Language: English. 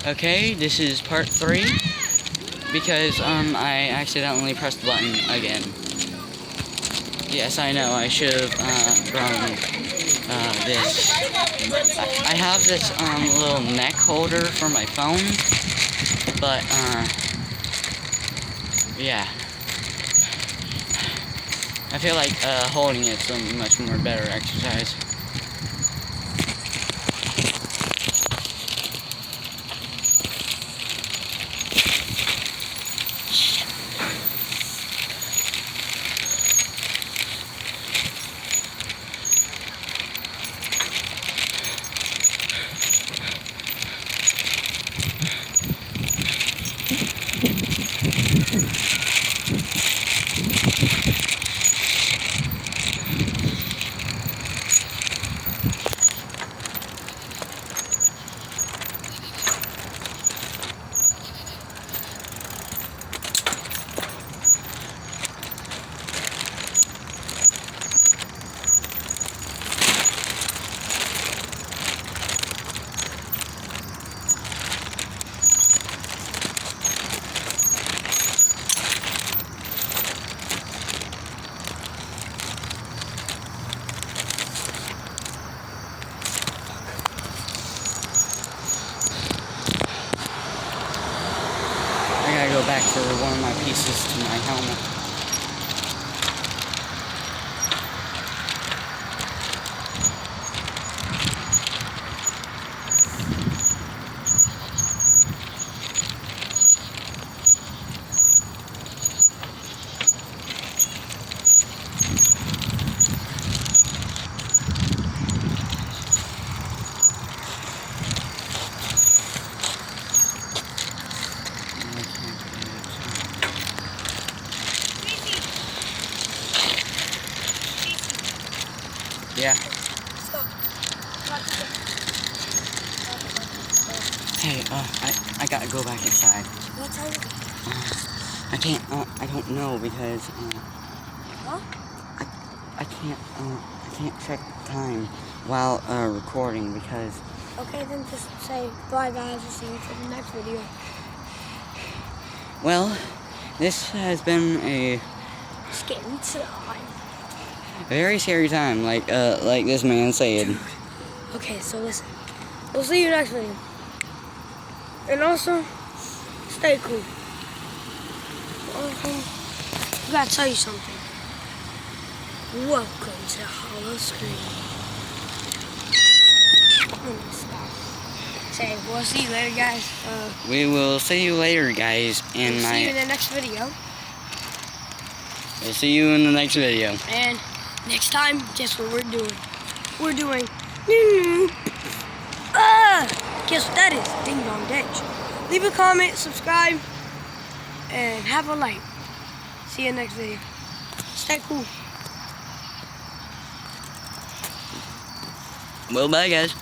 Okay, this is part 3 because I accidentally pressed the button again. Yes, I know, I should have grown this. I have this little neck holder for my phone, but yeah. I feel like holding it's a much more better exercise. I gotta go back for one of my pieces to my helmet. Yeah. Hey, I gotta go back inside. What time? I can't, I don't know because, Huh? I can't check the time while, recording because... Okay, then just say bye guys, we'll see you for the next video. Well, this has been a Scary time. very scary time, like this man said. Okay, so listen. We'll see you next video. And also, stay cool. I gotta tell you something. Welcome to Howl-O-Scream. Say, we'll see you later, guys. We will see you later, guys, in we'll my... see you in the next video. We'll see you in the next video. And next time, guess what we're doing? We're doing... Guess what that is? Ding dong ditch. Leave a comment, subscribe, and have a like. See you next video. Stay cool. Well, bye, guys.